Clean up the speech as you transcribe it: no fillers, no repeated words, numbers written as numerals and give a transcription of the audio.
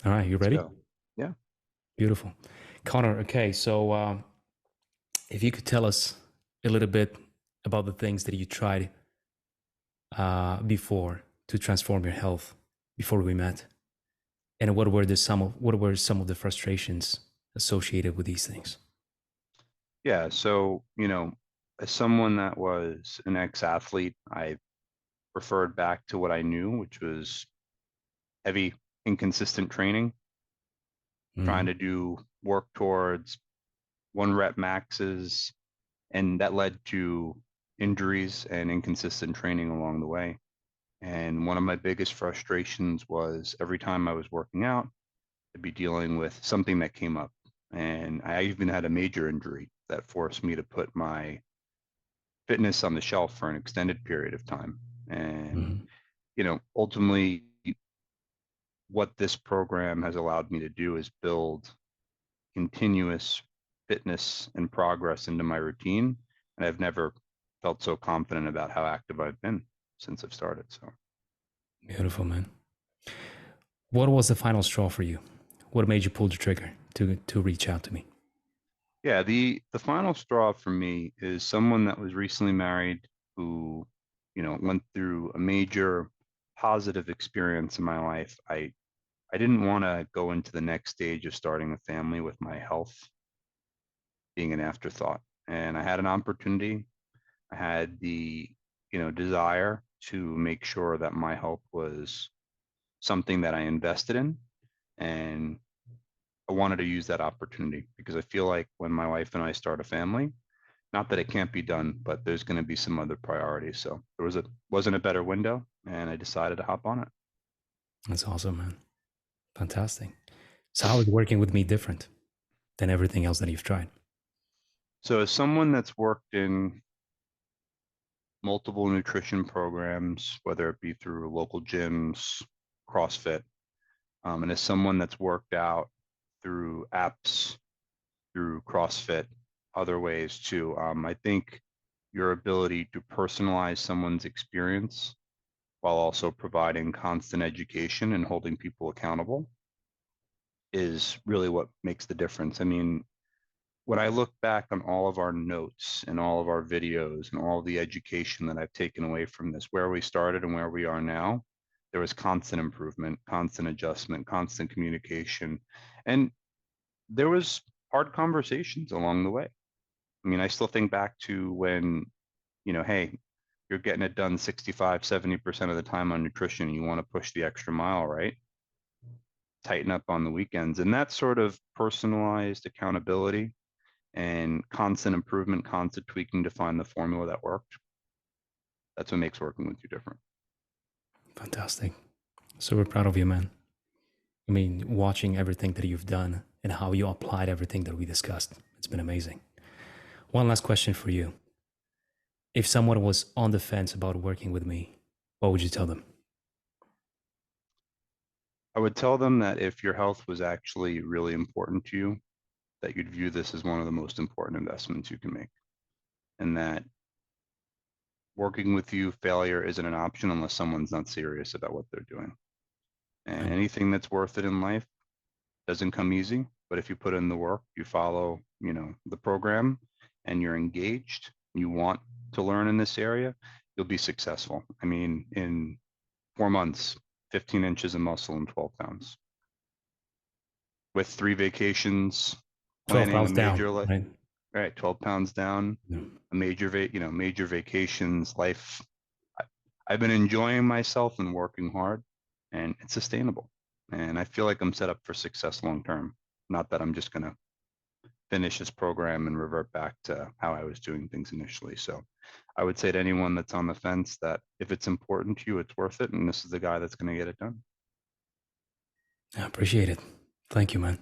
All right, you Let's ready? go. Yeah. Beautiful. Connor, okay, so if you could tell us a little bit about the things that you tried before to transform your health before we met, and what were some of the frustrations associated with these things? Yeah. So, as someone that was an ex-athlete, I referred back to what I knew, which was heavy, inconsistent training, trying Mm, to do work towards one rep maxes, and that led to injuries and inconsistent training along the way. And one of my biggest frustrations was every time I was working out, I'd be dealing with something that came up. And I even had a major injury that forced me to put my fitness on the shelf for an extended period of time. And, mm, ultimately, what this program has allowed me to do is build continuous fitness and progress into my routine. And I've never felt so confident about how active I've been since I've started. So, beautiful, man. What was the final straw for you? What made you pull the trigger to reach out to me? yeah, the final straw for me is someone that was recently married who, went through a major positive experience in my life. I didn't want to go into the next stage of starting a family with my health being an afterthought. And I had an opportunity. I had the, desire to make sure that my health was something that I invested in. And I wanted to use that opportunity because I feel like when my wife and I start a family, not that it can't be done, but there's going to be some other priorities. So there wasn't a better window, and I decided to hop on it. That's awesome, man. Fantastic. So how is working with me different than everything else that you've tried? So as someone that's worked in multiple nutrition programs, whether it be through local gyms, CrossFit, and as someone that's worked out through apps, through CrossFit, other ways too, I think your ability to personalize someone's experience while also providing constant education and holding people accountable is really what makes the difference. I mean, when I look back on all of our notes and all of our videos and all of the education that I've taken away from this, where we started and where we are now, there was constant improvement, constant adjustment, constant communication. And there was hard conversations along the way. I mean, I still think back to when, hey, you're getting it done 65, 70% of the time on nutrition. You want to push the extra mile, right? Tighten up on the weekends. And that sort of personalized accountability and constant improvement, constant tweaking to find the formula that worked. That's what makes working with you different. Fantastic. Super proud of you, man. I mean, watching everything that you've done and how you applied everything that we discussed, it's been amazing. One last question for you. If someone was on the fence about working with me, what would you tell them? I would tell them that if your health was actually really important to you, that you'd view this as one of the most important investments you can make. And that working with you, failure isn't an option unless someone's not serious about what they're doing. And Right. anything that's worth it in life doesn't come easy, but if you put in the work, you follow, the program and you're engaged, you want to learn in this area, you'll be successful. I mean, in 4 months, 15 inches of muscle and 12 pounds with 3 vacations, 12 planning a pounds major, down, right? right, 12 pounds down, Yeah. a major vacations, life. I, I've been enjoying myself and working hard, and it's sustainable. And I feel like I'm set up for success long term. Not that I'm just going to finish this program and revert back to how I was doing things initially. So I would say to anyone that's on the fence that if it's important to you, it's worth it. And this is the guy that's going to get it done. I appreciate it. Thank you, man.